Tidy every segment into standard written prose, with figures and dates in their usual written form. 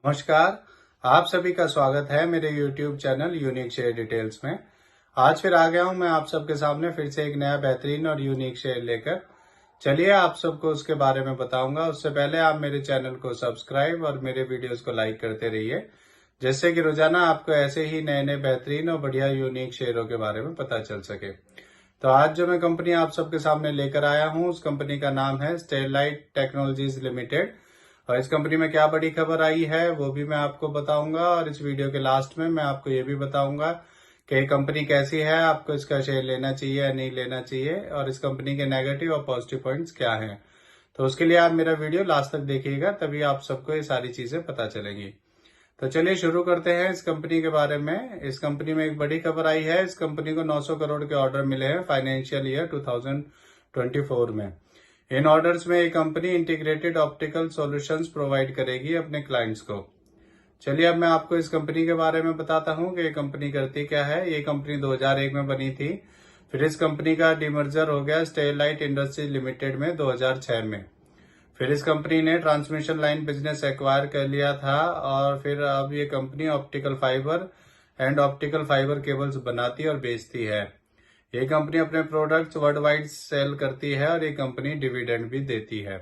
नमस्कार। आप सभी का स्वागत है मेरे YouTube channel unique share details में। आज फिर आ गया हूं मैं आप सबके सामने फिर से एक नया बेहतरीन और यूनिक शेयर लेकर। चलिए आप सबको उसके बारे में बताऊंगा। उससे पहले आप मेरे चैनल को सब्सक्राइब और मेरे वीडियोस को लाइक करते रहिए, जिससे कि रोजाना आपको ऐसे ही नए नए बेहतरीन और बढ़िया यूनिक शेयरों के बारे में पता चल सके। तो आज जो मैं कंपनी आप सबके सामने लेकर आया हूँ, उस कंपनी का नाम है स्टेरलाइट टेक्नोलॉजीज लिमिटेड। और इस कंपनी में क्या बड़ी खबर आई है वो भी मैं आपको बताऊंगा, और इस वीडियो के लास्ट में मैं आपको ये भी बताऊंगा कि ये कंपनी कैसी है, आपको इसका शेयर लेना चाहिए या नहीं लेना चाहिए, और इस कंपनी के नेगेटिव और पॉजिटिव पॉइंट्स क्या हैं। तो उसके लिए आप मेरा वीडियो लास्ट तक देखिएगा, तभी आप सबको ये सारी चीजें पता चलेंगी। तो चलिए शुरू करते हैं इस कंपनी के बारे में। इस कंपनी में एक बड़ी खबर आई है। इस कंपनी को 900 करोड़ के ऑर्डर मिले हैं फाइनेंशियल ईयर 2024 में। इन ऑर्डर्स में ये company integrated optical solutions provide करेगी अपने क्लाइंट्स को। चलिए अब मैं आपको इस कंपनी के बारे में बताता हूँ कि ये कंपनी करती क्या है। ये कंपनी 2001 में बनी थी, फिर इस कंपनी का डिमर्जर हो गया स्टेरलाइट इंडस्ट्रीज लिमिटेड में 2006 में। फिर इस कंपनी ने ट्रांसमिशन लाइन बिजनेस एक्वायर कर लिया था, और फिर अब ये company optical fibre and optical fibre cables बनाती और बेचती है। ये कंपनी अपने प्रोडक्ट्स वर्ल्ड वाइड सेल करती है, और ये कंपनी डिविडेंड भी देती है।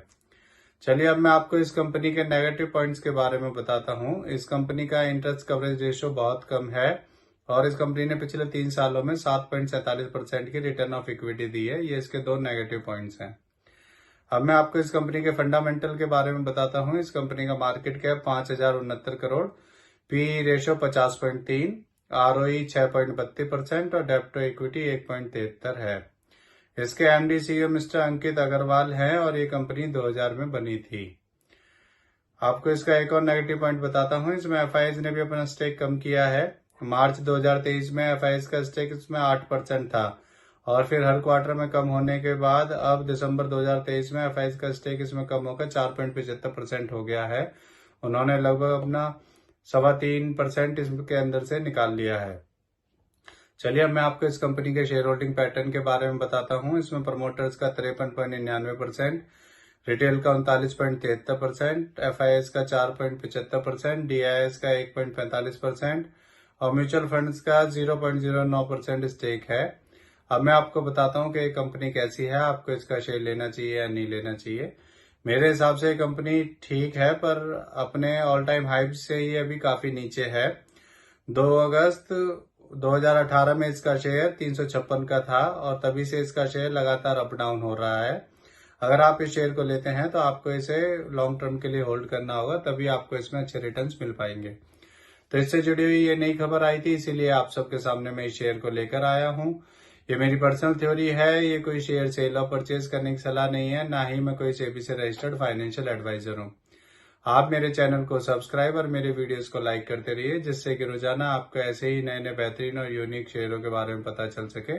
चलिए अब मैं आपको इस कंपनी के नेगेटिव पॉइंट्स के बारे में बताता हूँ। इस कंपनी का इंटरेस्ट कवरेज रेशियो बहुत कम है, और इस कंपनी ने पिछले 3 सालों में 7.47% की रिटर्न ऑफ इक्विटी दी है। ये इसके 2 नेगेटिव पॉइंट्स हैं। अब मैं आपको इस कंपनी के फंडामेंटल के बारे में बताता हूँ। इस कंपनी का market cap 5,069 crore, P ratio 50.3, ROE 6.32% और डेब्ट टू इक्विटी 1.73 है। इसके एमडी सीईओ मिस्टर अंकित अग्रवाल हैं, और ये कंपनी 2000 में बनी थी। आपको इसका एक और नेगेटिव पॉइंट बताता हूँ। इसमें एफआईएस ने भी अपना स्टेक कम किया है। मार्च 2023 में एफआईएस का स्टेक इसमें 8% था, और फिर हर क्वार्टर में कम होने के बाद अब दिसंबर 2023 में एफआईएस का स्टेक इसमें कम होकर 4.75% हो गया है। उन्होंने लगभग अपना 3.25% इसके अंदर से निकाल लिया है। चलिए अब मैं आपको इस कंपनी के शेयर होल्डिंग पैटर्न के बारे में बताता हूँ। इसमें प्रमोटर्स का 53.99%, रिटेल का 39.73%, एफआईएस का 4.75%, डीआईएस का 1.45% और म्यूचुअल फंड्स का 0.09% स्टेक है। अब मैं आपको बताता हूँ कि ये कंपनी कैसी है, आपको इसका शेयर लेना चाहिए या नहीं लेना चाहिए। मेरे हिसाब से ये कंपनी ठीक है, पर अपने ऑल टाइम हाइप से ये अभी काफी नीचे है। 2 अगस्त 2018 में इसका शेयर 356 का था, और तभी से इसका शेयर लगातार अप डाउन हो रहा है। अगर आप इस शेयर को लेते हैं तो आपको इसे लॉन्ग टर्म के लिए होल्ड करना होगा, तभी आपको इसमें अच्छे रिटर्न्स मिल पाएंगे। तो इससे जुड़ी हुई ये नई खबर आई थी, इसीलिए आप सबके सामने मैं इस शेयर को लेकर आया हूँ। ये मेरी पर्सनल थ्योरी है, ये कोई शेयर सेल और परचेज करने की सलाह नहीं है, ना ही मैं कोई सेबी से रजिस्टर्ड फाइनेंशियल एडवाइजर हूँ। आप मेरे चैनल को सब्सक्राइब और मेरे वीडियोस को लाइक करते रहिए, जिससे कि रोजाना आपको ऐसे ही नए नए बेहतरीन और यूनिक शेयरों के बारे में पता चल सके।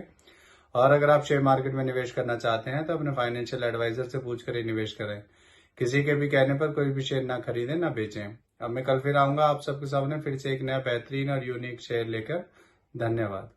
और अगर आप शेयर मार्केट में निवेश करना चाहते हैं तो अपने फाइनेंशियल एडवाइजर से पूछकर ही निवेश करें। किसी के भी कहने पर कोई भी शेयर ना खरीदें ना बेचें। अब मैं कल फिर आऊंगा आप सबके सामने फिर से एक नया बेहतरीन और यूनिक शेयर लेकर। धन्यवाद।